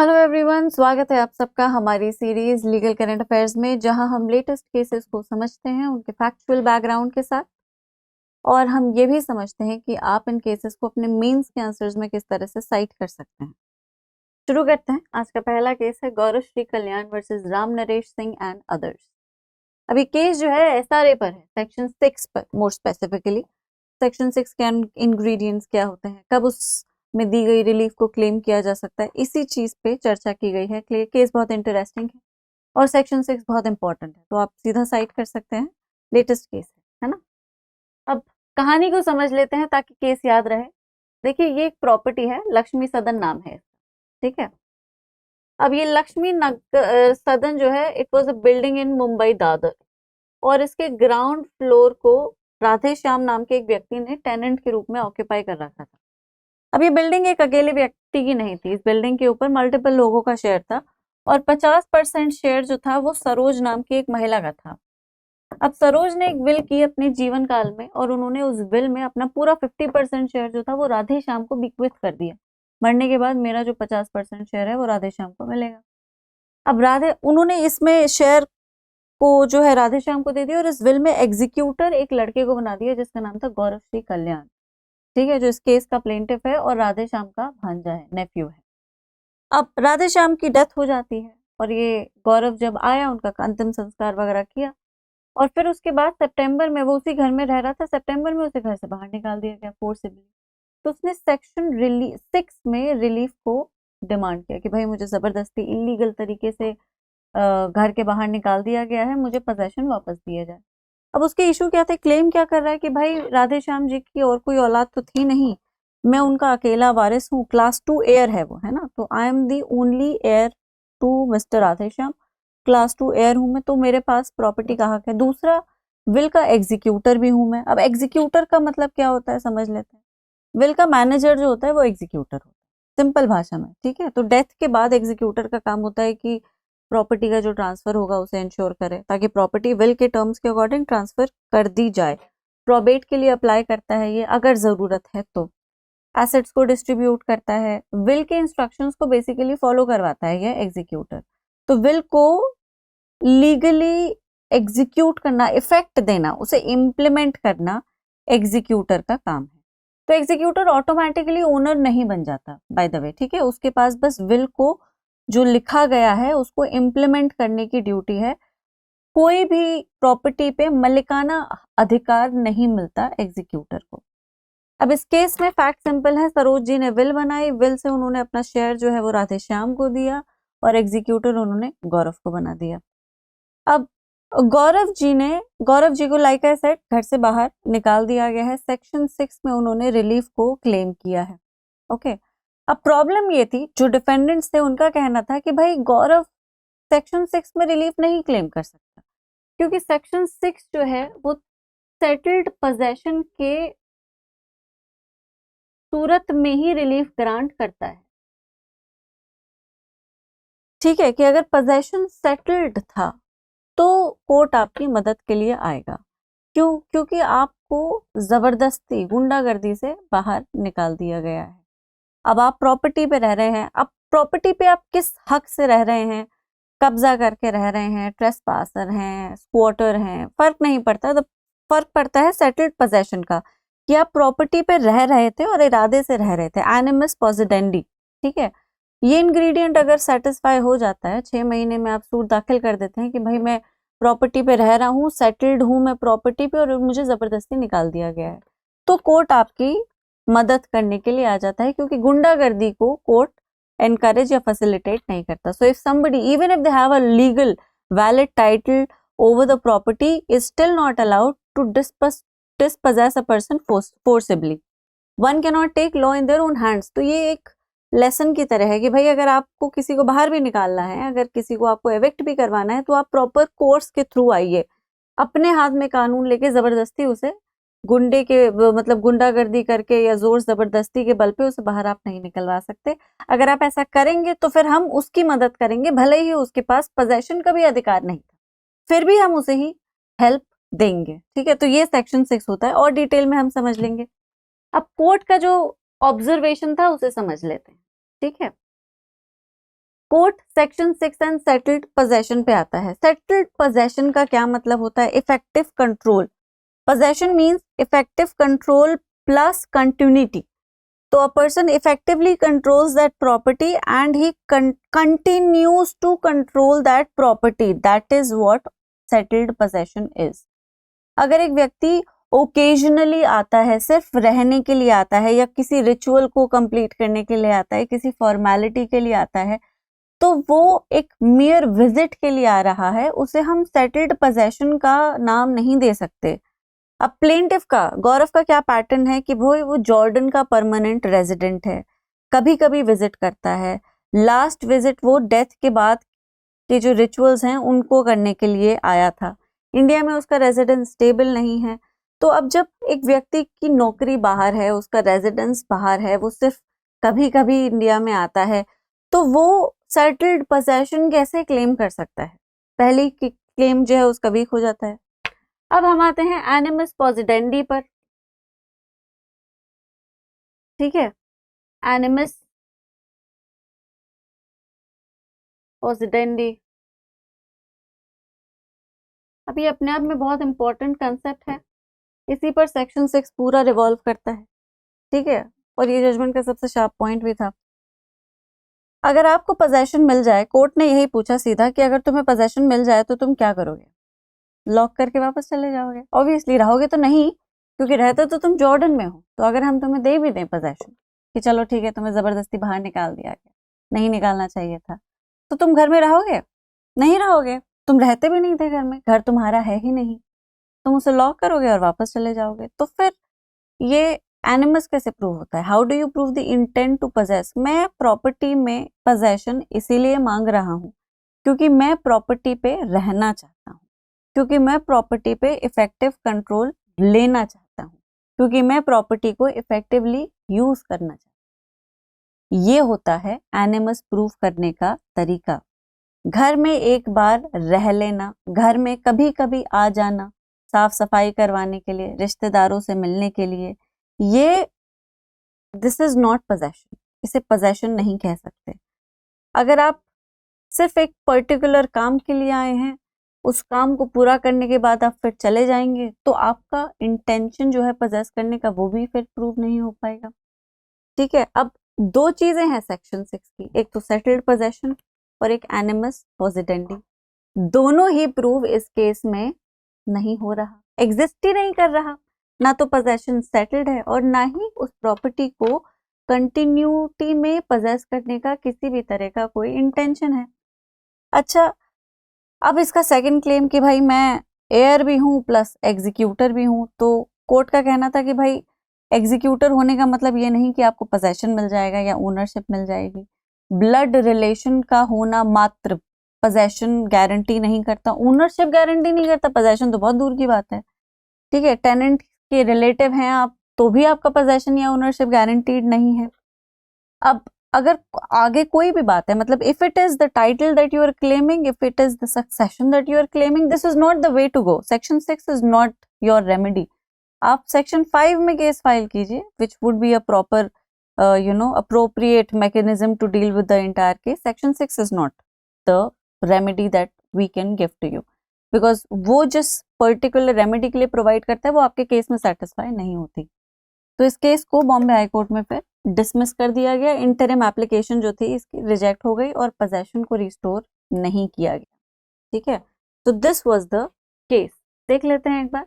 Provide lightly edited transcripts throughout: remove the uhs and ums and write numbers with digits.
Hello everyone, स्वागत है आप सबका हमारी सीरीज लीगल करंट अफेयर्स में, जहां हम लेटेस्ट केसेस को समझते हैं उनके फैक्चुअल बैकग्राउंड के साथ। और हम ये भी समझते हैं कि आप इन केसेस को अपने मेंस के आंसर्स में किस तरह से साइट कर सकते हैं। शुरू करते हैं। आज का पहला केस है Gaurav Shri Kalyan versus Ram Naresh Singh and others. अभी केस जो है एसआरए पर है, सेक्शन 6 पर। मोर स्पेसिफिकली सेक्शन 6 के इंग्रेडिएंट्स क्या होते हैं, कब उसमें दी गई रिलीफ को क्लेम किया जा सकता है, इसी चीज पे चर्चा की गई है। केस बहुत इंटरेस्टिंग है और सेक्शन 6 बहुत इंपॉर्टेंट है, तो आप सीधा साइट कर सकते हैं। लेटेस्ट केस है ना। अब कहानी को समझ लेते हैं ताकि केस याद रहे। देखिए, ये एक प्रॉपर्टी है, लक्ष्मी सदन नाम है, ठीक है। अब ये लक्ष्मी सदन जो है, it was a building in Mumbai Dadar, और इसके ग्राउंड फ्लोर को राधे श्याम नाम के एक व्यक्ति ने टेनेंट के रूप में ऑक्यूपाई कर रखा था। अब ये बिल्डिंग एक अकेले व्यक्ति की नहीं थी, इस बिल्डिंग के ऊपर मल्टीपल लोगों का शेयर था, और 50% शेयर जो था वो सरोज नाम की एक महिला का था। अब सरोज ने एक विल की अपने जीवन काल में, और उन्होंने उस विल में अपना पूरा 50% शेयर जो था वो राधे श्याम को बिक्विथ कर दिया। मरने के बाद मेरा जो 50% शेयर है वो राधे श्याम को मिलेगा। अब उन्होंने इसमें शेयर को जो है राधे श्याम को दे दिया, और इस विल में एग्जीक्यूटर एक लड़के को बना दिया जिसका नाम था गौरव श्री कल्याण, ठीक है, जो इस केस का प्लेंटिफ है और राधे श्याम का भांजा है, नेफ्यू है। अब राधे श्याम की डेथ हो जाती है, और ये गौरव जब आया, उनका अंतिम संस्कार वगैरह किया, और फिर उसके बाद सितंबर में, वो उसी घर में रह रहा था, सितंबर में उसे घर से बाहर निकाल दिया गया फोर्सिबली। तो उसने सेक्शन 6 में रिलीफ को डिमांड किया कि भाई मुझे जबरदस्ती इलीगल तरीके से घर के बाहर निकाल दिया गया है, मुझे पोजेशन वापस दिया जाए। अब उसके इशू क्या थे, क्लेम क्या कर रहा है कि भाई राधे श्याम जी की और कोई औलाद तो थी नहीं, मैं उनका अकेला वारिस हूँ, क्लास 2 एयर है वो, है ना। तो I am the only heir to mister Radhe Shyam, class 2 heir हूं मैं, तो मेरे पास प्रॉपर्टी का हक है। दूसरा, विल का एग्जीक्यूटर भी हूं मैं। अब एग्जीक्यूटर का मतलब क्या होता है, समझ लेते हैं। विल का मैनेजर जो होता है वो एग्जीक्यूटर होता है, सिंपल भाषा में, ठीक है। तो डेथ के बाद एग्जीक्यूटर का काम होता है कि प्रॉपर्टी का जो ट्रांसफर होगा उसे इंश्योर करे, ताकि प्रॉपर्टी विल के टर्म्स के अकॉर्डिंग ट्रांसफर कर दी जाए। प्रोबेट के लिए अप्लाई करता है ये, अगर जरूरत है तो। एसेट्स को डिस्ट्रीब्यूट करता है, विल के इंस्ट्रक्शंस को बेसिकली फॉलो करवाता है ये एग्जीक्यूटर। तो विल को लीगली एग्जीक्यूट करना, इफेक्ट देना, उसे इंप्लीमेंट करना एग्जीक्यूटर का काम है। तो एग्जीक्यूटर ऑटोमेटिकली ओनर नहीं बन जाता, बाय द वे, ठीक है। उसके पास बस विल को जो लिखा गया है उसको इम्प्लीमेंट करने की ड्यूटी है। कोई भी प्रॉपर्टी पे मलिकाना अधिकार नहीं मिलता एग्जीक्यूटर को। अब इस केस में फैक्ट सिंपल है, सरोज जी ने विल बनाई, विल से उन्होंने अपना शेयर जो है वो राधे श्याम को दिया, और एग्जीक्यूटर उन्होंने गौरव को बना दिया। अब गौरव जी को लाइक आई सेड घर से बाहर निकाल दिया गया है। सेक्शन 6 में उन्होंने रिलीफ को क्लेम किया है, ओके। अब प्रॉब्लम ये थी, जो डिफेंडेंट्स थे उनका कहना था कि भाई गौरव सेक्शन 6 में रिलीफ नहीं क्लेम कर सकता, क्योंकि सेक्शन 6 जो है वो सेटल्ड पोजेशन के सूरत में ही रिलीफ ग्रांट करता है, ठीक है। कि अगर पोजेशन सेटल्ड था तो कोर्ट आपकी मदद के लिए आएगा। क्यों? क्योंकि आपको जबरदस्ती गुंडागर्दी से बाहर निकाल दिया गया है। अब आप प्रॉपर्टी पे रह रहे हैं, अब प्रॉपर्टी पे आप किस हक से रह रहे हैं, कब्जा करके रह रहे हैं, ट्रेसपासर हैं, स्क्वाटर हैं, फर्क नहीं पड़ता। तो फर्क पड़ता है सेटल्ड पोजेशन का, कि आप प्रॉपर्टी पे रह रहे थे और इरादे से रह रहे थे, एनिमस पॉसिडेंडी, ठीक है। ये इंग्रेडिएंट अगर सेटिस्फाई हो जाता है, 6 महीने में आप सूट दाखिल कर देते हैं कि भाई मैं प्रॉपर्टी पे रह रहा हूँ, सेटल्ड हूँ मैं प्रॉपर्टी पे, और मुझे जबरदस्ती निकाल दिया गया है, तो कोर्ट आपकी मदद करने के लिए आ जाता है, क्योंकि गुंडागर्दी को कोर्ट एनकरेज या फैसिलिटेट नहीं करता। So if somebody, even if they have a legal valid title over the property, is still not allowed to dispossess a person forcibly. One cannot take law in their own hands. तो ये एक lesson की तरह है कि भाई अगर आपको किसी को बाहर भी निकालना है, अगर किसी को आपको एविक्ट भी करवाना है, तो आप प्रॉपर कोर्स के थ्रू आइए, अपने हाथ में कानून लेके जबरदस्ती उसे गुंडे के मतलब गुंडागर्दी करके या जोर जबरदस्ती के बल पे उसे बाहर आप नहीं निकलवा सकते। अगर आप ऐसा करेंगे तो फिर हम उसकी मदद करेंगे, भले ही उसके पास पोजेशन का भी अधिकार नहीं था, फिर भी हम उसे ही हेल्प देंगे, ठीक है। तो ये सेक्शन 6 होता है, और डिटेल में हम समझ लेंगे। अब कोर्ट का जो ऑब्जर्वेशन था उसे समझ लेते हैं, ठीक है। Court section 6 and settled possession पे आता है। सेटल्ड पोजेशन का क्या मतलब होता है? Effective control. Possession means effective control plus continuity. तो a person effectively controls that property and he continues to control that property, that is what settled possession is. अगर एक व्यक्ति ओकेजनली आता है, सिर्फ रहने के लिए आता है या किसी रिचुअल को कंप्लीट करने के लिए आता है, किसी फॉर्मेलिटी के लिए आता है, तो वो एक मियर विजिट के लिए आ रहा है, उसे हम सेटल्ड पोजेशन का नाम नहीं दे सकते। अब प्लेंटिफ का, गौरव का क्या पैटर्न है कि वो जॉर्डन का परमानेंट रेजिडेंट है, कभी कभी विजिट करता है। लास्ट विजिट वो डेथ के बाद के जो रिचुअल्स हैं उनको करने के लिए आया था। इंडिया में उसका रेजिडेंस स्टेबल नहीं है। तो अब जब एक व्यक्ति की नौकरी बाहर है, उसका रेजिडेंस बाहर है, वो सिर्फ कभी कभी इंडिया में आता है, तो वो सेटल्ड पोजेशन कैसे क्लेम कर सकता है? पहली क्लेम जो है उसका वीक हो जाता है। अब हम आते हैं एनिमस पोसिडेंडी पर। ठीक है, एनिमस पोसिडेंडी अभी अपने आप में बहुत इंपॉर्टेंट कंसेप्ट है, इसी पर सेक्शन 6 पूरा रिवॉल्व करता है। ठीक है, और ये जजमेंट का सबसे शार्प पॉइंट भी था। अगर आपको पोजेशन मिल जाए, कोर्ट ने यही पूछा सीधा कि अगर तुम्हें पोजेशन मिल जाए तो तुम क्या करोगे? लॉक करके वापस चले जाओगे? ऑब्वियसली रहोगे तो नहीं, क्योंकि रहते तो तुम जॉर्डन में हो। तो अगर हम तुम्हें दे भी दें पोजेशन कि चलो ठीक है, तुम्हें जबरदस्ती बाहर निकाल दिया गया, नहीं निकालना चाहिए था, तो तुम घर में रहोगे? नहीं रहोगे। तुम रहते भी नहीं थे घर में, घर तुम्हारा है ही नहीं, तुम उसे लॉक करोगे और वापस चले जाओगे। तो फिर ये एनिमस कैसे प्रूव होता है? How do you prove the intent to possess? मैं प्रॉपर्टी में पोजेशन इसीलिए मांग रहा हूं क्योंकि मैं प्रॉपर्टी पे रहना चाहता हूं, क्योंकि मैं प्रॉपर्टी पे इफेक्टिव कंट्रोल लेना चाहता हूं, क्योंकि मैं प्रॉपर्टी को इफेक्टिवली यूज करना चाहता हूं। ये होता है एनिमस प्रूफ करने का तरीका। घर में एक बार रह लेना, घर में कभी कभी आ जाना, साफ सफाई करवाने के लिए, रिश्तेदारों से मिलने के लिए, ये दिस इज नॉट पोजेशन। इसे पोजेशन नहीं कह सकते। अगर आप सिर्फ एक पर्टिकुलर काम के लिए आए हैं, उस काम को पूरा करने के बाद आप फिर चले जाएंगे, तो आपका इंटेंशन जो है पोजेस करने का वो भी फिर प्रूव नहीं हो पाएगा। ठीक है, अब दो चीजें हैं सेक्शन 6 की, एक तो सेटल्ड पोजेशन और एक एनिमस पोसिडेंडी। दोनों ही प्रूव इस केस में नहीं हो रहा, एग्जिस्ट ही नहीं कर रहा। ना तो पोजेशन सेटल्ड है और ना ही उस प्रॉपर्टी को कंटिन्यूटी में पोजेस करने का किसी भी तरह का कोई इंटेंशन है। अच्छा, अब इसका सेकंड क्लेम कि भाई मैं एयर भी हूं प्लस एग्जीक्यूटर भी हूं, तो कोर्ट का कहना था कि भाई एग्जीक्यूटर होने का मतलब ये नहीं कि आपको पोजेशन मिल जाएगा या ओनरशिप मिल जाएगी। ब्लड रिलेशन का होना मात्र पोजेशन गारंटी नहीं करता, ओनरशिप गारंटी नहीं करता, पोजेशन तो बहुत दूर की बात है। ठीक है, टेनेंट के रिलेटिव हैं आप, तो भी आपका पोजेशन या ओनरशिप गारंटीड नहीं है। अब अगर आगे कोई भी बात है, मतलब if it is the title that you are claiming, if it is the succession that you are claiming, this is not the way to go. Section 6 is not your remedy. आप सेक्शन 5 में case file कीजिए, which would be a proper appropriate mechanism to deal with the entire case. Section 6 is not the remedy that we can give to you, because वो जिस particular remedy के लिए provide करता है वो आपके केस में सेटिस्फाई नहीं होती। तो इस केस को बॉम्बे हाई कोर्ट में फिर डिसमिस कर दिया गया। इंटरिम एप्लीकेशन जो थी इसकी रिजेक्ट हो गई और पोजेशन को रिस्टोर नहीं किया गया। ठीक है, तो दिस वाज द केस। देख लेते हैं एक बार।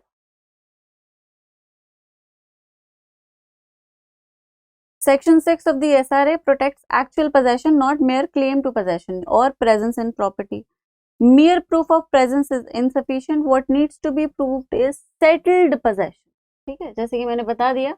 Section 6 of the SRA protects actual possession, not mere claim to possession or presence in property. Mere proof of presence is insufficient. What needs to be proved is settled possession. ठीक है, जैसे कि मैंने बता दिया,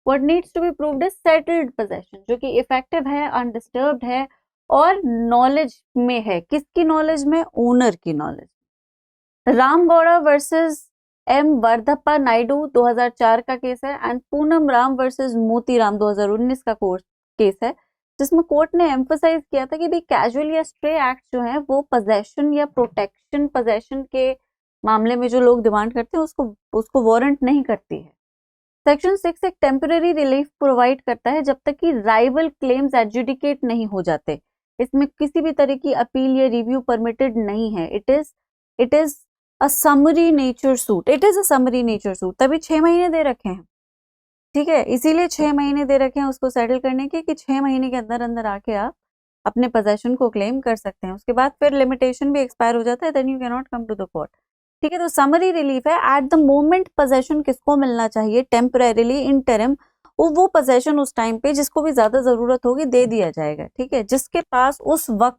what needs to be proved is settled possession, जो कि effective है, अनडिस्टर्ब्ड है और नॉलेज में है। किसकी नॉलेज में? ओनर की knowledge. Ram Gowda versus M Vardhappa Naidu 2004 का केस है एंड पूनम राम वर्सेस मोती राम 2019 का केस है, जिसमें कोर्ट ने एम्फसाइज किया था कि भाई कैजुअल या स्ट्रे एक्ट जो है वो पोजेशन या प्रोटेक्शन पोजेशन के मामले में जो लोग डिमांड करते हैं उसको वारंट नहीं करती है। सेक्शन 6 एक टेम्पररी रिलीफ प्रोवाइड करता है जब तक कि राइवल क्लेम्स एडजुडिकेट नहीं हो जाते। इसमें किसी भी तरह की अपील या रिव्यू परमिटेड नहीं है। It is a summary nature suit, it is a summary nature suit, तभी 6 महीने दे रखे हैं, ठीक है, इसीलिए 6 महीने दे रखे हैं उसको सेटल करने के, कि 6 महीने के अंदर अंदर आके आप अपने पोजेशन को क्लेम कर सकते हैं। उसके बाद फिर लिमिटेशन भी एक्सपायर हो जाता है, then you can not come to the court, ठीक है। तो समरी रिलीफ है, एट द मोमेंट पोजेशन किसको मिलना चाहिए, टेम्परेरीली इंटरिम, वो पोजेशन उस टाइम पे जिसको भी ज्यादा जरूरत होगी दे दिया जाएगा, ठीक है। जिसके पास उस वक्त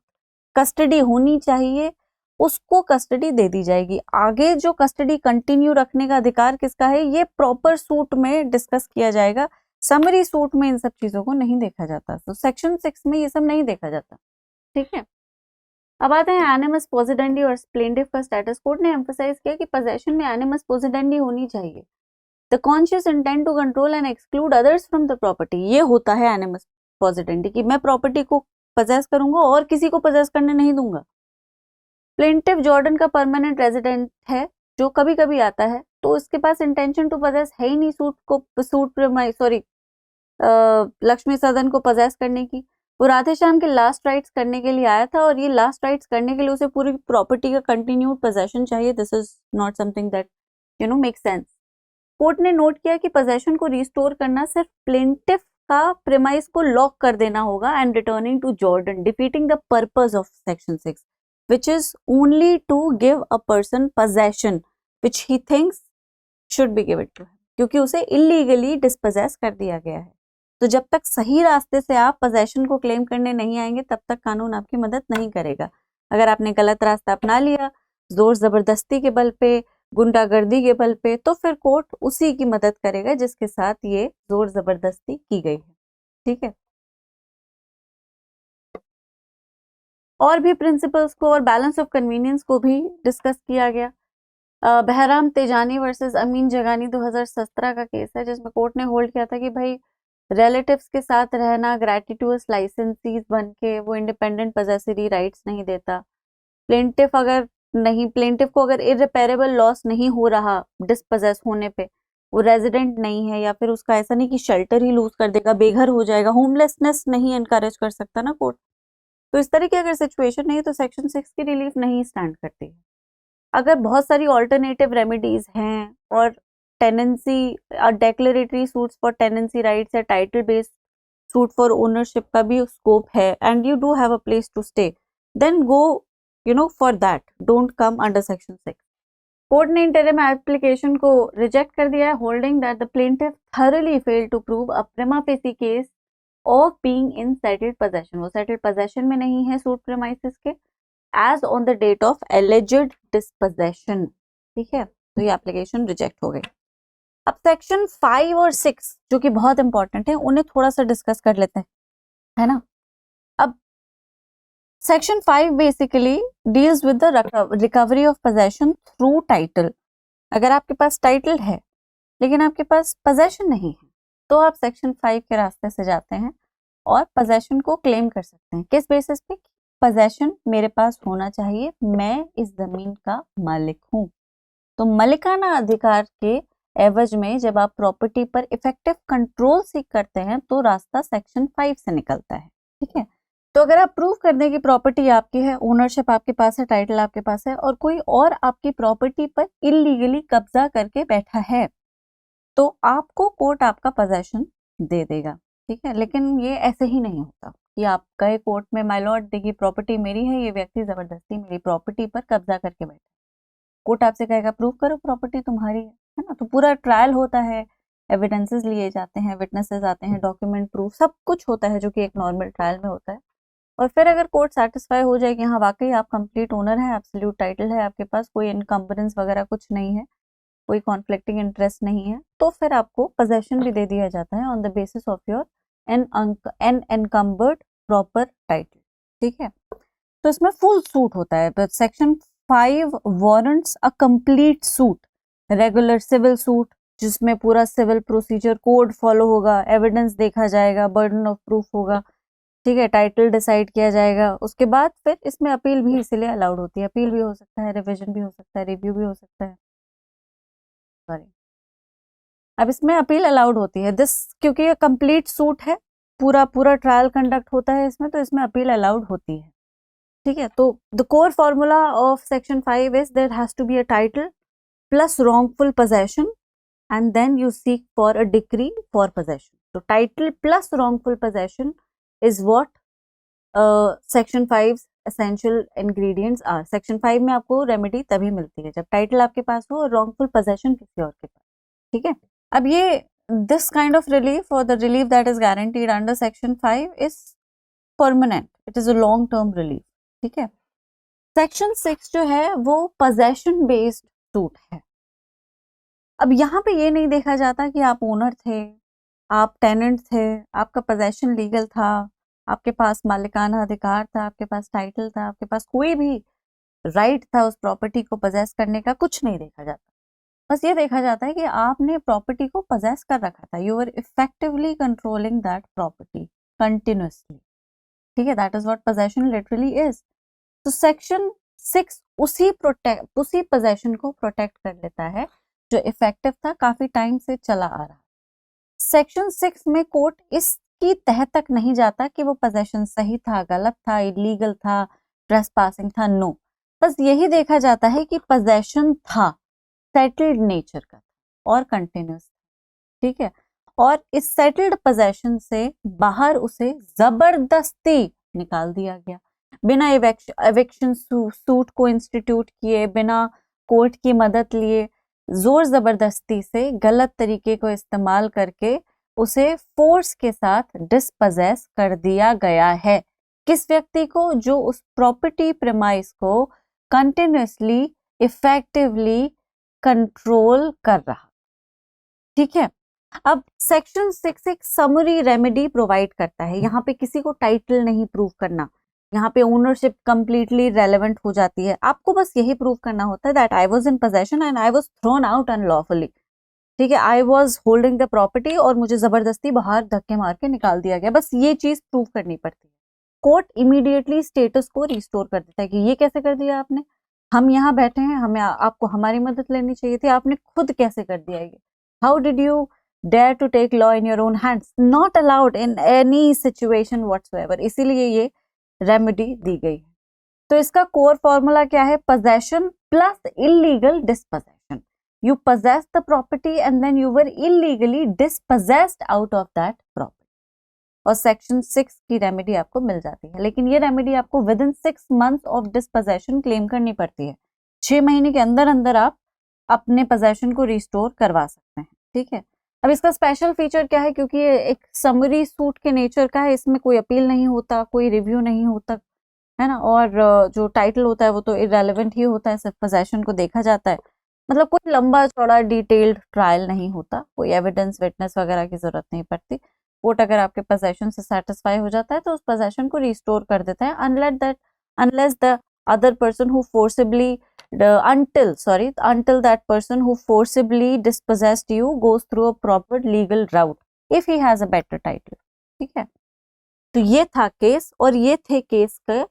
कस्टडी होनी चाहिए उसको कस्टडी दे दी जाएगी। आगे जो कस्टडी कंटिन्यू रखने का अधिकार किसका है, ये प्रॉपर सूट में डिस्कस किया जाएगा। समरी सूट में इन सब चीजों को नहीं देखा जाता, तो सेक्शन 6 में ये सब नहीं देखा जाता, ठीक है। अब आते हैं एनिमस पोसिडेंडी और प्लेंटिफ का स्टेटस। कोर्ट ने एम्फसाइज किया कि पोजेशन में एनिमस पोसिडेंडी होनी चाहिए, the conscious intent to control and exclude others from the property. ये होता है एनिमस पोसिडेंडी, कि मैं प्रॉपर्टी को पजेस करूंगा और किसी को पजेस करने नहीं दूंगा। प्लेंटिफ जॉर्डन का परमानेंट रेजिडेंट है जो कभी कभी आता है, तो इसके पास इंटेंशन टू पजेस है ही नहीं लक्ष्मी सदन को पजेस करने की। वो राधेश्याम के लास्ट राइट्स करने के लिए आया था और ये लास्ट राइट्स करने के लिए उसे पूरी प्रॉपर्टी का कंटिन्यूड पोजेशन चाहिए। This is not something that make sense. Court ने नोट किया कि पोजेशन को रिस्टोर करना सिर्फ प्लेंटिफ का प्रेमाइस को लॉक कर देना होगा and returning to Jordan, defeating the purpose of section 6 which is only to give a person possession which he thinks should be given to him, क्योंकि उसे illegally dispossess कर दिया गया है। तो जब तक सही रास्ते से आप possession को claim करने नहीं आएंगे तब तक कानून आपकी मदद नहीं करेगा। अगर आपने गलत रास्ता अपना लिया जोर जबरदस्ती के बल पे, गुंडागर्दी के बल पे, तो फिर कोर्ट उसी की मदद करेगा जिसके साथ ये जोर जबरदस्ती की गई है, ठीक है। और भी प्रिंसिपल्स को और बैलेंस ऑफ कन्वीनियंस को भी डिस्कस किया गया। बहराम तेजानी वर्सेस अमीन जगानी 2017 का केस है, जिसमें कोर्ट ने होल्ड किया था कि भाई रिलेटिव्स के साथ रहना ग्रेटिट्यूअस लाइसेंसीज बन के वो इंडिपेंडेंट पजेसरी राइट्स नहीं देता। प्लेंटिफ को अगर इररिपेरेबल लॉस नहीं हो रहा डिस्पोजेस होने पे, वो रेजिडेंट नहीं है, या फिर उसका ऐसा नहीं कि शेल्टर ही लूज कर देगा, बेघर हो जाएगा, होमलेसनेस नहीं एनकरेज कर सकता ना कोर्ट। तो इस तरह की अगर सिचुएशन नहीं तो सेक्शन 6 की रिलीफ नहीं स्टैंड करती है। अगर बहुत सारी ऑल्टरनेटिव रेमेडीज हैं और tenancy declaratory suits for tenancy rights या title based suit for ownership का भी स्कोप है and you do have a place to stay, then go for that, don't come under section 6। Court ने interim application को reject कर दिया है, holding that the plaintiff thoroughly failed to prove a prima facie case of being in settled possession. वो settled possession में नहीं है suit premises के as on the date of alleged dispossession, ठीक है। तो ये एप्लीकेशन रिजेक्ट हो गई। अब सेक्शन 5 और 6 जो कि बहुत इंपॉर्टेंट है उन्हें थोड़ा सा डिस्कस कर लेते हैं, है ना। अब section 5 basically deals with the recovery of possession through title. अगर आपके पास टाइटल है लेकिन आपके पास पोजेशन नहीं है तो आप सेक्शन 5 के रास्ते से जाते हैं और पोजेशन को क्लेम कर सकते हैं। किस बेसिस पे? पोजेशन मेरे पास होना चाहिए, मैं इस जमीन का मालिक हूं। तो मालिकाना अधिकार के एवज में जब आप प्रॉपर्टी पर इफेक्टिव कंट्रोल सीख करते हैं तो रास्ता सेक्शन 5 से निकलता है, ठीक है। तो अगर आप प्रूव कर दें कि प्रॉपर्टी आपकी है, ओनरशिप आपके पास है, टाइटल आपके पास है और कोई और आपकी प्रॉपर्टी पर इलीगली कब्जा करके बैठा है तो आपको कोर्ट आपका पोजेशन दे देगा, ठीक है। लेकिन ये ऐसे ही नहीं होता कि आप गए कोर्ट में, माय लॉर्ड देखिए प्रॉपर्टी मेरी है, ये व्यक्ति जबरदस्ती मेरी प्रॉपर्टी पर कब्जा करके बैठा। कोर्ट आपसे कहेगा प्रूव करो प्रॉपर्टी तुम्हारी है ना। तो पूरा ट्रायल होता है, एविडेंसेस लिए जाते हैं, विटनेसेस आते हैं, डॉक्यूमेंट प्रूफ सब कुछ होता है जो कि एक नॉर्मल ट्रायल में होता है। और फिर अगर कोर्ट सेटिस्फाई हो जाए कि हाँ वाकई आप कंप्लीट ओनर है, एब्सोल्यूट टाइटल है आपके पास, कोई इनकम्बरेंस वगैरह कुछ नहीं है, कोई कॉन्फ्लिक्टिंग इंटरेस्ट नहीं है, तो फिर आपको पोजेशन भी दे दिया जाता है on the basis of your an encumbered proper title, ठीक है। तो इसमें फुल सूट होता है। Section 5 warrants a complete suit, regular civil suit जिसमें पूरा सिविल प्रोसीजर कोड फॉलो होगा, एविडेंस देखा जाएगा, बर्डन ऑफ प्रूफ होगा, ठीक है, टाइटल डिसाइड किया जाएगा। उसके बाद फिर इसमें अपील भी इसीलिए अलाउड होती है, अपील भी हो सकता है, रिविजन भी हो सकता है, रिव्यू भी हो सकता है, सॉरी। अब इसमें अपील अलाउड होती है दिस, क्योंकि ये कंप्लीट सूट है पूरा पूरा ट्रायल कंडक्ट होता है इसमें, तो इसमें अपील अलाउड होती है, ठीक है। तो the core formula of section 5 is there has to be a title plus wrongful possession and then you seek for a decree for possession. So title plus wrongful possession is what section 5 essential ingredients are. section 5 में आपको remedy तभी मिलती है जब title आपके पास हो और wrongful possession किसी और के पास, ठीक है। अब ये this kind of relief or the relief that is guaranteed under section 5 is permanent, it is a long term relief, ठीक है। section 6 जो है वो possession based सूट है। अब यहाँ पे ये नहीं देखा जाता कि आप ओनर थे, आप टेनेंट थे, आपका पोजेशन लीगल था, आपके पास मालिकाना अधिकार था, आपके पास टाइटल था, आपके पास कोई भी राइट था उस प्रॉपर्टी को पोजेस करने का, कुछ नहीं देखा जाता। बस ये देखा जाता है कि आपने प्रॉपर्टी को पोजेस कर रखा था, you are effectively controlling that property continuously, ठीक है। That is what possession literally is. तो सेक्शन 6 उसी पोजेशन को प्रोटेक्ट कर लेता है जो इफेक्टिव था, काफी टाइम से चला आ रहा। सेक्शन 6 में कोर्ट इसकी तह तक नहीं जाता कि वो पोजेशन सही था, गलत था, इलीगल था, ट्रेसपासिंग था, नो। बस यही देखा जाता है कि पोजेशन था, सेटल्ड नेचर का और कंटिन्यूस, ठीक है। और इस सेटल्ड पोजेशन से बाहर उसे जबरदस्ती निकाल दिया गया, बिना एविक्शन सूट को इंस्टीट्यूट किए, बिना कोर्ट की मदद लिए, जोर जबरदस्ती से गलत तरीके को इस्तेमाल करके उसे फोर्स के साथ डिस्पोजेस कर दिया गया है। किस व्यक्ति को? जो उस प्रॉपर्टी प्रेमाइस को कंटिन्यूअसली इफेक्टिवली कंट्रोल कर रहा, ठीक है। अब सेक्शन 6 एक समरी रेमेडी प्रोवाइड करता है। यहाँ पे किसी को टाइटल नहीं प्रूव करना, यहाँ पे ओनरशिप कंप्लीटली रेलेवेंट हो जाती है। आपको बस यही प्रूव करना होता है that I was in possession and I was thrown out unlawfully, ठीक है। I was holding the property और मुझे जबरदस्ती बाहर धक्के मार के निकाल दिया गया, बस ये चीज प्रूव करनी पड़ती है। कोर्ट इमीडिएटली स्टेटस को रिस्टोर कर देता है कि ये कैसे कर दिया आपने, हम यहाँ बैठे हैं, हमें आपको हमारी मदद लेनी चाहिए थी, आपने खुद कैसे कर दिया ये, how did you dare to take law in your own hands, not allowed in any situation whatsoever। इसीलिए ये रेमेडी दी गई है। तो इसका कोर फॉर्मूला क्या है? possession plus illegal dispossession। you possess the property and then you were illegally dispossessed out of that property। और section 6 की रेमेडी आपको मिल जाती है, लेकिन ये रेमेडी आपको with in 6 months of disposition claim करनी पड़ती है। 6 महीने के अंदर अंदर आप अपने पोजेशन को रिस्टोर करवा सकते हैं, ठीक है। अब इसका स्पेशल फीचर क्या है? क्योंकि ये एक समरी सूट के नेचर का है, इसमें कोई अपील नहीं होता, कोई रिव्यू नहीं होता, है ना। और जो टाइटल होता है वो तो इररेलेवेंट ही होता है, सिर्फ पोजेशन को देखा जाता है। मतलब कोई लंबा चौड़ा डिटेल्ड ट्रायल नहीं होता, कोई एविडेंस विटनेस वगैरह की जरूरत नहीं पड़ती। कोर्ट अगर आपके पोजेशन से सेटिस्फाई हो जाता है तो उस पोजेशन को रिस्टोर कर देता है, unless the other person who forcibly until that person who forcibly dispossessed you goes through a proper legal route if he has a better title, ठीक है। तो ये था केस और ये थे केस के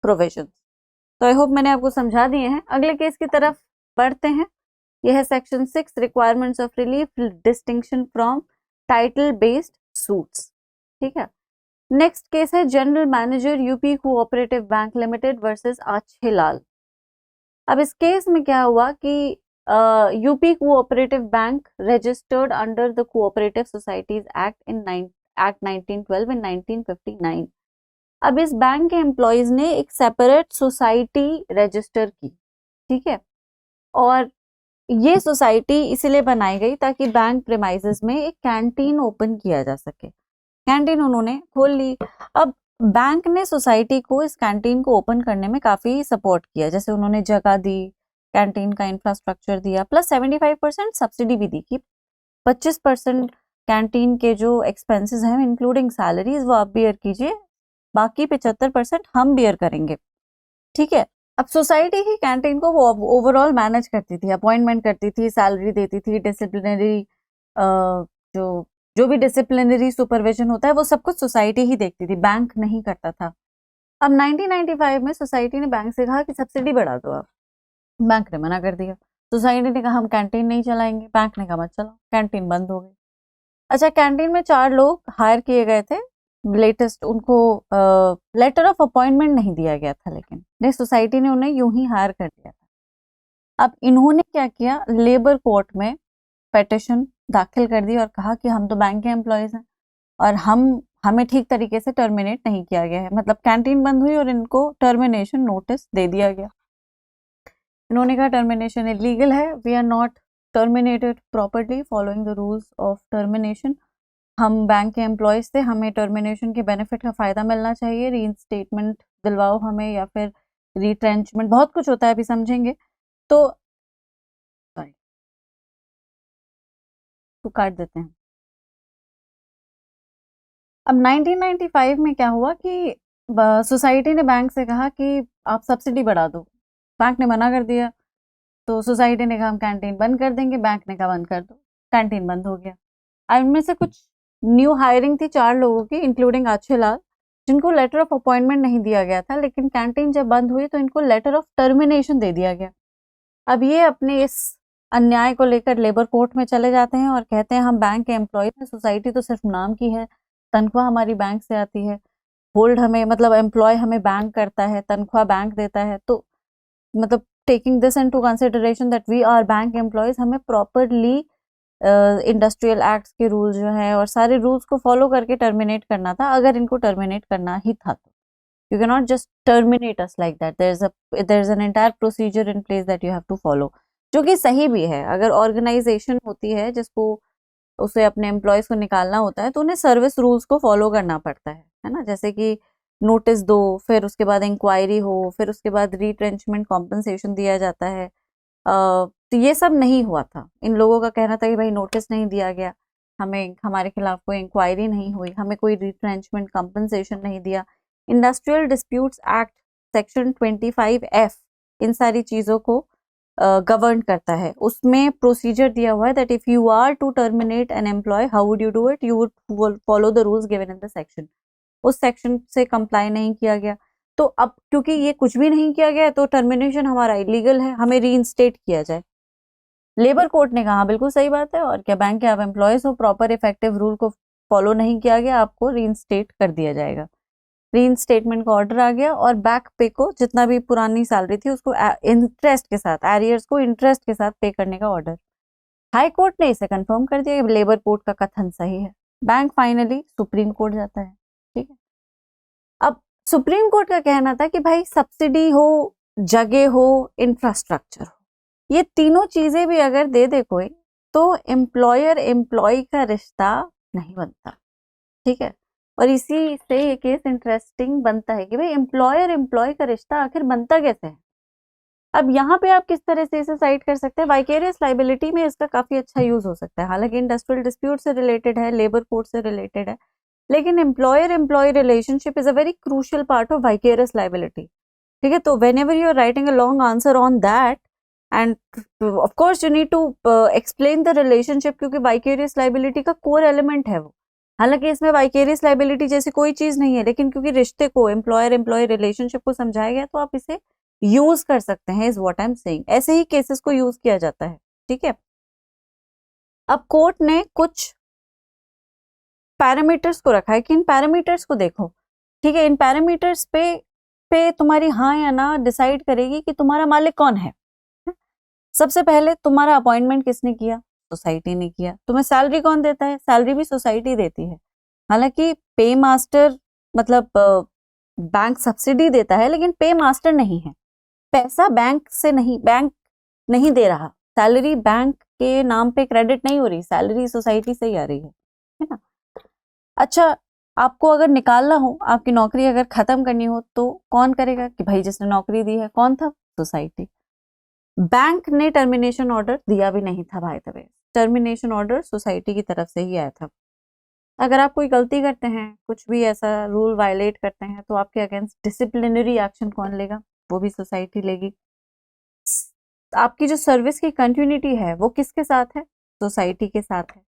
प्रोविजन। तो आई होप मैंने आपको समझा दिए हैं। अगले केस की तरफ बढ़ते हैं। यह है section 6 requirements of relief distinction from title based suits, ठीक है। नेक्स्ट केस है general manager UP cooperative bank limited versus Achhelal. अब इस केस में क्या हुआ कि UP cooperative bank registered under the cooperative societies act 1912 in 1959। अब इस बैंक के एम्प्लॉयज ने एक सेपरेट सोसाइटी रजिस्टर की, ठीक है। और ये सोसाइटी इसलिए बनाई गई ताकि बैंक प्रेमाइसेस में एक कैंटीन ओपन किया जा सके। कैंटीन उन्होंने खोल ली। अब बैंक ने सोसाइटी को इस कैंटीन को ओपन करने में काफी सपोर्ट किया, जैसे उन्होंने जगह दी, कैंटीन का इंफ्रास्ट्रक्चर दिया, प्लस 75% सब्सिडी भी दी कि 25% कैंटीन के जो एक्सपेंसेस हैं इंक्लूडिंग सैलरीज वो आप बियर कीजिए, बाकी 75% हम बियर करेंगे, ठीक है। अब सोसाइटी ही कैंटीन को वो ओवरऑल मैनेज करती थी, अपॉइंटमेंट करती थी, सैलरी देती थी, डिसिप्लिनरी जो भी डिसिप्लिनरी सुपरविजन होता है वो सब कुछ सोसाइटी ही देखती थी, बैंक नहीं करता था। अब 1995 में सोसाइटी ने बैंक से कहा कि सब्सिडी बढ़ा दो आप। बैंक ने मना कर दिया। सोसाइटी ने कहा हम कैंटीन नहीं चलाएंगे, बैंक ने कहा मत चलाओ, कैंटीन बंद हो गई। अच्छा, कैंटीन में 4 लोग हायर किए गए थे लेटेस्ट उनको लेटर ऑफ अपॉइंटमेंट नहीं दिया गया था, लेकिन सोसाइटी ने उन्हें यूं ही हायर कर दिया था। अब इन्होंने क्या किया, लेबर कोर्ट में पेटिशन दाखिल कर दी और कहा कि हम तो बैंक के एम्प्लॉयज हैं और हमें ठीक तरीके से टर्मिनेट नहीं किया गया है, मतलब कैंटीन बंद हुई और इनको टर्मिनेशन नोटिस दे दिया गया। इन्होंने कहा टर्मिनेशन इलीगल है, we are not terminated properly following the rules of termination. हम बैंक के एम्प्लॉयज थे, हमें टर्मिनेशन के बेनिफिट का फ़ायदा मिलना चाहिए, रीइंस्टेटमेंट दिलवाओ हमें या फिर रिट्रेंचमेंट, बहुत कुछ होता है, अभी समझेंगे। तो सॉरी, तो काट देते हैं। अब 1995 में क्या हुआ कि सोसाइटी ने बैंक से कहा कि आप सब्सिडी बढ़ा दो। बैंक ने मना कर दिया, तो सोसाइटी ने कहा हम कैंटीन बंद कर देंगे, बैंक ने कहा बंद कर दो, कैंटीन बंद हो गया। अब इनमें से कुछ न्यू हायरिंग थी 4 लोगों की, इंक्लूडिंग अच्छे लाल, जिनको लेटर ऑफ अपॉइंटमेंट नहीं दिया गया था, लेकिन कैंटीन जब बंद हुई तो इनको लेटर ऑफ टर्मिनेशन दे दिया गया। अब ये अपने इस अन्याय को लेकर लेबर कोर्ट में चले जाते हैं और कहते हैं हम बैंक के एम्प्लॉय हैं, सोसाइटी तो सिर्फ नाम की है, तनख्वाह हमारी बैंक से आती है, होल्ड हमें मतलब एम्प्लॉय हमें बैंक करता है, तनख्वाह बैंक देता है, तो मतलब taking this into consideration that we are bank employees, हमें प्रॉपरली इंडस्ट्रियल एक्ट्स के रूल्स जो है और सारे रूल्स को फॉलो करके टर्मिनेट करना था, अगर इनको टर्मिनेट करना ही था तो। You cannot just terminate us like that. There's an entire procedure in place that you have to follow, जो कि सही भी है। अगर ऑर्गेनाइजेशन होती है जिसको उसे अपने एम्प्लॉयज को निकालना होता है तो उन्हें सर्विस रूल्स को फॉलो करना पड़ता है ना, जैसे कि नोटिस दो, फिर उसके बाद इंक्वायरी हो, फिर उसके बाद रीट्रेंचमेंट कॉम्पनसेशन दिया जाता है। तो ये सब नहीं हुआ था। इन लोगों का कहना था कि भाई नोटिस नहीं दिया गया, हमें हमारे खिलाफ कोई इंक्वायरी नहीं हुई, हमें कोई रिट्रेंचमेंट कॉम्पनसेशन नहीं दिया। Industrial disputes act section 25F इन सारी चीज़ों को गवर्न करता है। उसमें प्रोसीजर दिया हुआ है that if you are to terminate an employee, how would you do it, you would follow the rules given in the section. उस सेक्शन से कंप्लाई नहीं किया गया, तो अब क्योंकि ये कुछ भी नहीं किया गया तो टर्मिनेशन हमारा इलीगल है, हमें रीइंस्टेट किया जाए। लेबर कोर्ट ने कहा बिल्कुल सही बात है, और क्या, बैंक के आप एम्प्लॉयज हो, प्रॉपर इफेक्टिव रूल को फॉलो नहीं किया गया, आपको रीइंस्टेट कर दिया जाएगा। रीइंस्टेटमेंट का ऑर्डर आ गया और बैक पे को जितना भी पुरानी सैलरी थी उसको इंटरेस्ट के साथ, एरियर्स को इंटरेस्ट के साथ पे करने का ऑर्डर। हाई कोर्ट ने इसे कंफर्म कर दिया कि लेबर कोर्ट का कथन सही है। बैंक फाइनली सुप्रीम कोर्ट जाता है, ठीक है। अब सुप्रीम कोर्ट का कहना था कि भाई सब्सिडी हो, जगह हो, इंफ्रास्ट्रक्चर हो, ये तीनों चीजें भी अगर दे दे कोई तो एम्प्लॉयर एम्प्लॉय का रिश्ता नहीं बनता, ठीक है। और इसी से ये केस इंटरेस्टिंग बनता है कि भाई एम्प्लॉयर एम्प्लॉय का रिश्ता आखिर बनता कैसे है। अब यहाँ पे आप किस तरह से इसे साइड कर सकते हैं, वाइकेरियस लाइबिलिटी में इसका काफी अच्छा यूज हो सकता है। हालांकि इंडस्ट्रियल डिस्प्यूट से रिलेटेड है, लेबर कोड से रिलेटेड है, लेकिन employer employee relationship is a very crucial part of vicarious liability, ठीक है। तो whenever you are writing a long answer on that, and of course you need to explain the relationship, क्योंकि vicarious liability का core element है वो। हालांकि इसमें vicarious liability जैसी कोई चीज नहीं है, लेकिन क्योंकि रिश्ते को, एम्प्लॉयर एम्प्लॉय रिलेशनशिप को समझाया गया, तो आप इसे यूज कर सकते हैं, is what I am saying. ऐसे ही केसेस को यूज किया जाता है, ठीक है। अब कोर्ट ने कुछ पैरामीटर्स को रखा है कि इन पैरामीटर्स को देखो, ठीक है। इन पैरामीटर्स पे तुम्हारी हाँ या ना डिसाइड करेगी कि तुम्हारा मालिक कौन है। सबसे पहले तुम्हारा अपॉइंटमेंट किसने किया, सोसाइटी ने किया। तुम्हें सैलरी कौन देता है, सैलरी भी सोसाइटी देती है। हालांकि पे मास्टर मतलब बैंक सब्सिडी देता है, लेकिन पे मास्टर नहीं है। पैसा बैंक से नहीं, बैंक नहीं दे रहा, सैलरी बैंक के नाम पे क्रेडिट नहीं हो रही, सैलरी सोसाइटी से ही आ रही है ना। अच्छा, आपको अगर निकालना हो, आपकी नौकरी अगर खत्म करनी हो, तो कौन करेगा कि भाई जिसने नौकरी दी है, कौन था, सोसाइटी। बैंक ने टर्मिनेशन ऑर्डर दिया भी नहीं था, by the way, termination order society की तरफ से ही आया था। अगर आप कोई गलती करते हैं, कुछ भी ऐसा रूल वायलेट करते हैं, तो आपके अगेंस्ट डिसिप्लिनरी एक्शन कौन लेगा, वो भी सोसाइटी लेगी। आपकी जो सर्विस की कंटिन्यूटी है वो किसके साथ है, सोसाइटी के साथ है।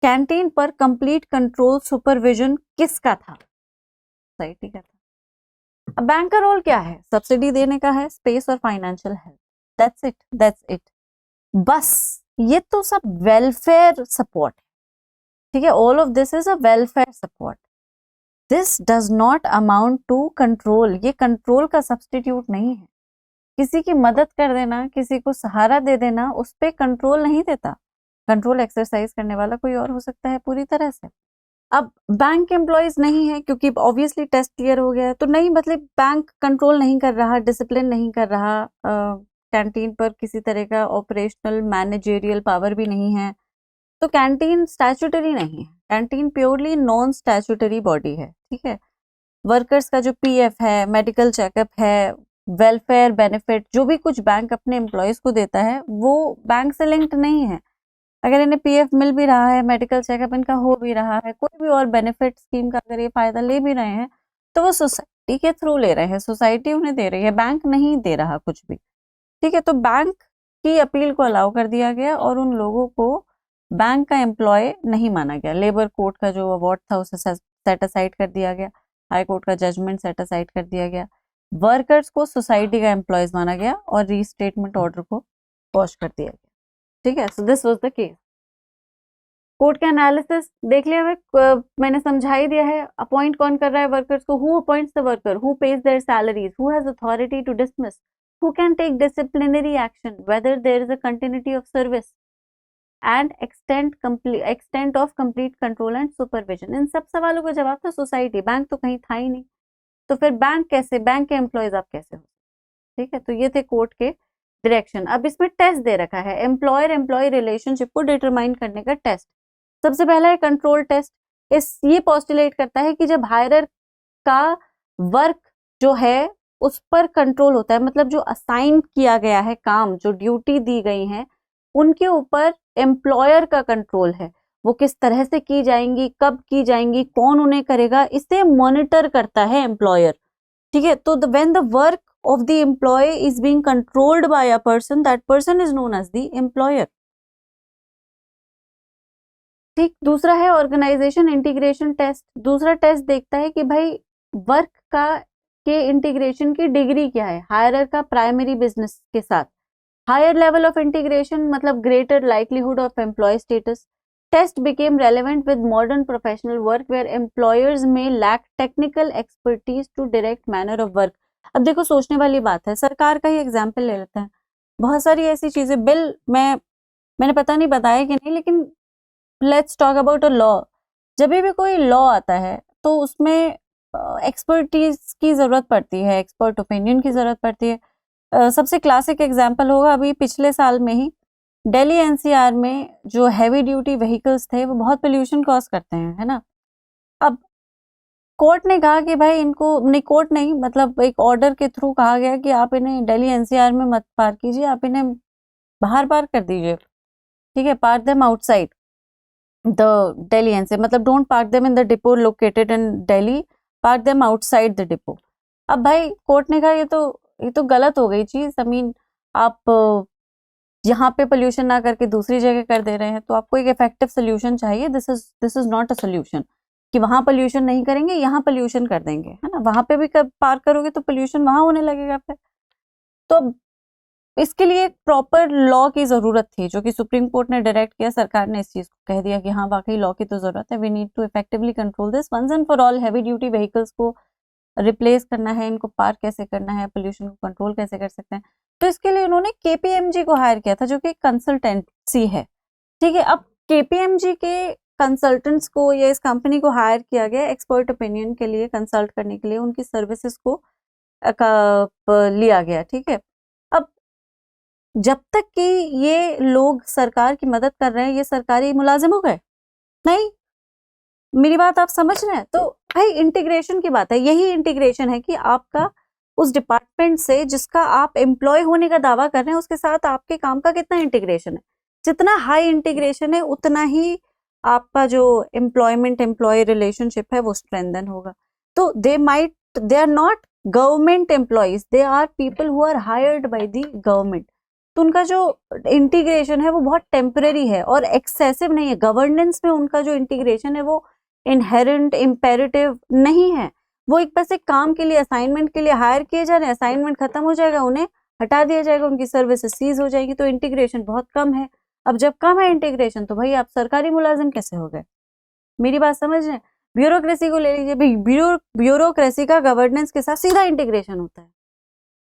कैंटीन पर कंप्लीट कंट्रोल सुपरविजन किसका था, सोसाइटी का था। अब बैंक का रोल क्या है, सब्सिडी देने का है, स्पेस और फाइनेंशियल हेल्प, दैट्स इट। बस ये तो सब वेलफेयर सपोर्ट है, ठीक है। All of this is a welfare support. This does not amount to control. ये कंट्रोल का सब्स्टिट्यूट नहीं है। किसी की मदद कर देना, किसी को सहारा दे देना, उस पर कंट्रोल नहीं देता। कंट्रोल एक्सरसाइज करने वाला कोई और हो सकता है पूरी तरह से। अब बैंक एम्प्लॉयज नहीं है क्योंकि ऑब्वियसली टेस्ट क्लियर हो गया है, तो नहीं, मतलब बैंक कंट्रोल नहीं कर रहा, डिसिप्लिन नहीं कर रहा, कैंटीन पर किसी तरह का ऑपरेशनल मैनेजेरियल पावर भी नहीं है, तो कैंटीन स्टैट्यूटरी नहीं है। Canteen purely non statutory body है, ठीक है। वर्कर्स का जो पीएफ है, मेडिकल चेकअप है, वेलफेयर बेनिफिट, जो भी कुछ बैंक अपने एम्प्लॉयज को देता है वो बैंक से लिंक्ड नहीं है। अगर इन्हें पीएफ मिल भी रहा है, मेडिकल चेकअप इनका हो भी रहा है, कोई भी और बेनिफिट स्कीम का अगर ये फायदा ले भी रहे हैं, तो वो सोसाइटी के थ्रू ले रहे हैं, सोसाइटी उन्हें दे रही है, बैंक नहीं दे रहा कुछ भी, ठीक है। तो बैंक की अपील को अलाउ कर दिया गया और उन लोगों को बैंक का एम्प्लॉय नहीं माना गया। लेबर कोर्ट का जो अवार्ड था उसे सेट असाइड कर दिया गया, हाई कोर्ट का जजमेंट सेट असाइड कर दिया गया, वर्कर्स को सोसाइटी का एम्प्लॉयज माना गया और रीस्टेटमेंट ऑर्डर को वॉश कर दिया गया, ठीक है। So this was the case. Court का एनालिसिस देख लिया है, मैंने समझा ही दिया है। अपॉइंट कौन कर रहा है वर्कर्स को, who appoints the worker, who pays their salaries, who has authority to dismiss, who can take disciplinary action, whether there is a continuity of service and extent of complete control and supervision। इन सब सवालों का जवाब था society, bank तो कहीं था ही नहीं। तो फिर बैंक कैसे, बैंक के एम्प्लॉयज आप कैसे हो, ठीक है। तो ये थे कोर्ट के डायरेक्शन। अब इसमें टेस्ट दे रखा है, एम्प्लॉयर एम्प्लॉय रिलेशनशिप को डिटरमाइन करने का टेस्ट। सबसे पहला है कंट्रोल टेस्ट। ये पोस्टुलेट करता है कि जब हायरर का वर्क जो है उस पर कंट्रोल होता है, मतलब जो असाइन किया गया है काम, जो ड्यूटी दी गई है, उनके ऊपर एम्प्लॉयर का कंट्रोल है। वो किस तरह से की जाएंगी, कब की जाएंगी, कौन उन्हें करेगा, इसे मॉनिटर करता है एम्प्लॉयर, ठीक है। तो when the work of the employee is being controlled by a person, that person is known as the employer, ठीक। दूसरा है ऑर्गेनाइजेशन इंटीग्रेशन टेस्ट। दूसरा टेस्ट देखता है कि भाई वर्क का के इंटीग्रेशन की डिग्री क्या है हायरर का प्राइमरी बिजनेस के साथ। हायर लेवल ऑफ इंटीग्रेशन मतलब greater likelihood of employ status. Test became relevant with modern professional work where employers में lack technical expertise to direct manner of work. अब देखो सोचने वाली बात है, सरकार का ही एग्जाम्पल ले लेते हैं। बहुत सारी ऐसी चीजें, बिल मैंने पता नहीं बताया कि नहीं, लेकिन let's talk about a law. जब भी कोई लॉ आता है तो उसमें एक्सपर्टीज की जरूरत पड़ती है, एक्सपर्ट ओपिनियन की जरूरत पड़ती है। सबसे क्लासिक एग्जाम्पल होगा अभी पिछले साल में ही दिल्ली एनसीआर में जो हैवी ड्यूटी व्हीकल्स थे वो बहुत पोल्यूशन कॉज करते हैं, है ना। अब कोर्ट ने कहा कि भाई इनको, नहीं कोर्ट नहीं, मतलब एक ऑर्डर के थ्रू कहा गया कि आप इन्हें दिल्ली एनसीआर में मत पार्क कीजिए, आप इन्हें बाहर पार्क कर दीजिए, ठीक है। Park them outside the Delhi NCR, मतलब don't park them in the depot located in Delhi, park them outside the depot. अब भाई कोर्ट ने कहा ये तो गलत हो गई चीज। आई मीन आप यहाँ पे पोल्यूशन ना करके दूसरी जगह कर दे रहे हैं, तो आपको एक इफेक्टिव सोल्यूशन चाहिए। This is not a solution कि वहां पोल्यूशन नहीं करेंगे, यहाँ पोल्यूशन कर देंगे, है ना। वहां पे भी पार्क करोगे तो पोल्यूशन वहां होने लगेगा फिर। तो इसके लिए एक प्रॉपर लॉ की जरूरत थी, जो कि सुप्रीम कोर्ट ने डायरेक्ट किया। सरकार ने इस चीज को कह दिया कि हाँ वाकई लॉ की तो जरूरत है, we need to effectively control this once and for all. Heavy duty vehicles को रिप्लेस करना है, इनको पार्क कैसे करना है, पोल्यूशन को कंट्रोल कैसे कर सकते हैं। तो इसके लिए उन्होंने केपीएमजी को हायर किया था, जो कि कंसल्टेंसी है, ठीक है। अब केपीएमजी के कंसल्टेंट्स को या इस कंपनी को हायर किया गया एक्सपर्ट ओपिनियन के लिए, कंसल्ट करने के लिए, उनकी सर्विसेज को लिया गया, ठीक है। अब जब तक कि ये लोग सरकार की मदद कर रहे हैं, ये सरकारी मुलाजिम हो गए? नहीं, मेरी बात आप समझ रहे हैं। तो भाई इंटीग्रेशन की बात है, यही इंटीग्रेशन है कि आपका उस डिपार्टमेंट से जिसका आप एम्प्लॉय होने का दावा कर रहे हैं उसके साथ आपके काम का कितना इंटीग्रेशन है। जितना हाई इंटीग्रेशन है उतना ही आपका जो एम्प्लॉयमेंट एम्प्लॉय रिलेशनशिप है वो स्ट्रेंथन होगा। तो they are not government employees, they are people who are hired by the government. तो उनका जो इंटीग्रेशन है वो बहुत टेम्पररी है और एक्सेसिव नहीं है। गवर्नेंस में उनका जो इंटीग्रेशन है वो इनहेरेंट इम्पेरेटिव नहीं है। वो एक बस एक काम के लिए, असाइनमेंट के लिए हायर किए जा रहे हैं, असाइनमेंट खत्म हो जाएगा, उन्हें हटा दिया जाएगा, उनकी सर्विसेज सीज हो जाएगी। तो इंटीग्रेशन बहुत कम है। अब जब कम है इंटीग्रेशन तो भाई आप सरकारी मुलाजिम कैसे हो गए? मेरी बात समझ रहे हैं। ब्यूरोक्रेसी को ले लीजिए, ब्यूरोक्रेसी का गवर्नेंस के साथ सीधा इंटीग्रेशन होता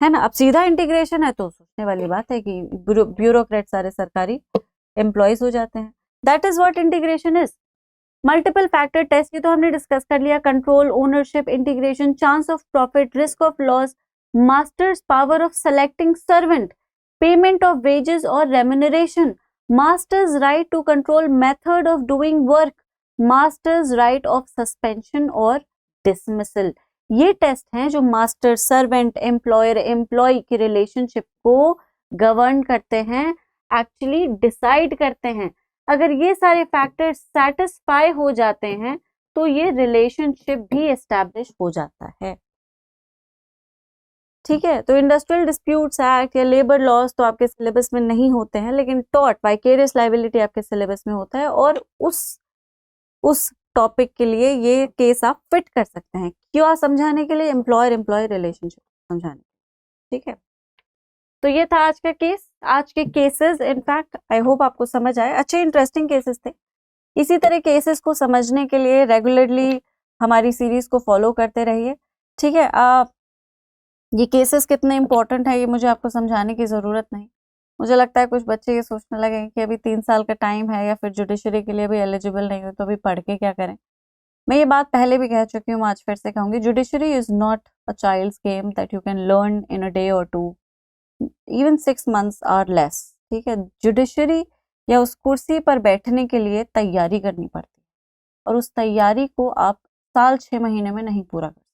है ना। अब सीधा इंटीग्रेशन है तो सोचने वाली बात है कि ब्यूरोक्रेट सारे सरकारी एम्प्लॉयज हो जाते हैं। That is what integration is. Multiple factor test, ये तो हमने डिस्कस कर लिया। Control, ownership, integration, chance of profit, risk of loss, master's power of selecting servant, payment of wages और remuneration, master's right to control method of doing work, master's right of suspension और dismissal. ये test हैं जो master, servant, employer, employee की relationship को govern करते हैं, actually decide करते हैं। अगर ये सारे फैक्टर्स सेटिस्फाई हो जाते हैं तो ये रिलेशनशिप भी एस्टैब्लिश हो जाता है। ठीक है, तो इंडस्ट्रियल डिस्प्यूट्स एक्ट या लेबर लॉस तो आपके सिलेबस में नहीं होते हैं, लेकिन टॉर्ट, वाइकेरियस लायबिलिटी आपके सिलेबस में होता है, और उस टॉपिक के लिए ये केस आप फिट कर सकते हैं। क्यों समझाने के लिए? एम्प्लॉयर एम्प्लॉय रिलेशनशिप समझाने। ठीक है, तो ये था आज का केस, आज के केसेस। इनफैक्ट आई होप आपको समझ आए, अच्छे इंटरेस्टिंग केसेस थे। इसी तरह केसेस को समझने के लिए रेगुलरली हमारी सीरीज को फॉलो करते रहिए। ठीक है, ये केसेस कितने इंपॉर्टेंट है ये मुझे आपको समझाने की जरूरत नहीं। मुझे लगता है कुछ बच्चे ये सोचने लगे कि अभी 3 साल का टाइम है या फिर जुडिशरी के लिए भी एलिजिबल नहीं हो तो अभी पढ़ के क्या करें। मैं ये बात पहले भी कह चुकी हूँ, आज फिर से कहूंगी, judiciary is not a child's game that you can learn in a day और 2, इवन 6 months आर लेस। ठीक है, जुडिशरी या उस कुर्सी पर बैठने के लिए तैयारी करनी पड़ती है, और उस तैयारी को आप साल 6 महीने में नहीं पूरा कर सकते।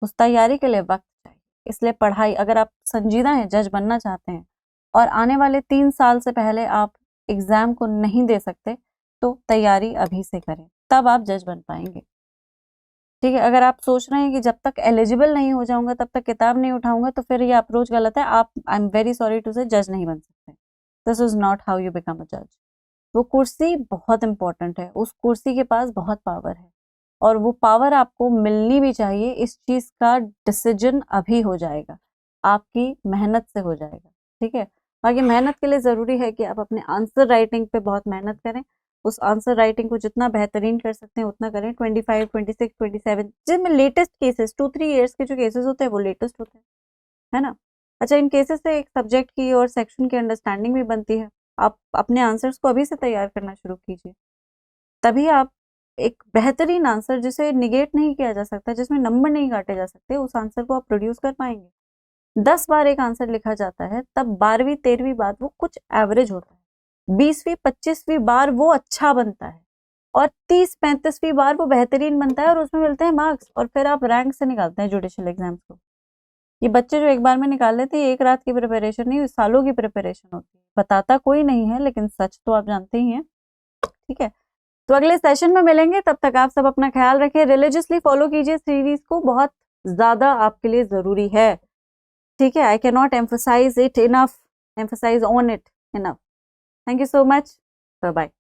उस तैयारी के लिए वक्त चाहिए। इसलिए पढ़ाई, अगर आप संजीदा हैं, जज बनना चाहते हैं और आने वाले 3 साल से पहले आप एग्जाम को नहीं दे सकते, तो तैयारी अभी से करें, तब आप जज बन पाएंगे। ठीक है, अगर आप सोच रहे हैं कि जब तक एलिजिबल नहीं हो जाऊंगा तब तक किताब नहीं उठाऊंगा, तो फिर ये अप्रोच गलत है। आप, I am very sorry to say, जज नहीं बन सकते। This is not how you become a जज। वो कुर्सी बहुत इंपॉर्टेंट है, उस कुर्सी के पास बहुत पावर है, और वो पावर आपको मिलनी भी चाहिए। इस चीज का डिसीजन अभी हो जाएगा, आपकी मेहनत से हो जाएगा। ठीक है, बाकी मेहनत के लिए जरूरी है कि आप अपने आंसर राइटिंग पे बहुत मेहनत करें। उस आंसर राइटिंग को जितना बेहतरीन कर सकते हैं उतना करें। 25, 26, 27 जिनमें लेटेस्ट केसेस, 2-3 ईयर्स के जो केसेस होते हैं वो लेटेस्ट होते हैं, है ना। अच्छा, इन केसेस से एक सब्जेक्ट की और सेक्शन की अंडरस्टैंडिंग भी बनती है। आप अपने आंसर्स को अभी से तैयार करना शुरू कीजिए, तभी आप एक बेहतरीन आंसर, जिसे निगेट नहीं किया जा सकता, जिसमें नंबर नहीं काटे जा सकते, उस आंसर को आप प्रोड्यूस कर पाएंगे। 10 बार एक आंसर लिखा जाता है, तब 12वीं 13वीं बार वो कुछ एवरेज होता है, 20वीं 25वीं बार वो अच्छा बनता है, और 30-35वीं बार वो बेहतरीन बनता है, और उसमें मिलते हैं मार्क्स, और फिर आप रैंक से निकालते हैं जुडिशियल एग्जाम्स को। ये बच्चे जो एक बार में निकाल लेते हैं, एक रात की प्रिपरेशन नहीं, सालों की प्रिपरेशन होती है। बताता कोई नहीं है, लेकिन सच तो आप जानते ही हैं। ठीक है, तो अगले सेशन में मिलेंगे, तब तक आप सब अपना ख्याल रखिए, रिलीजियसली फॉलो कीजिए सीरीज को, बहुत ज्यादा आपके लिए जरूरी है। ठीक है, I can not emphasise it enough, emphasise on it enough. Thank you so much, bye bye.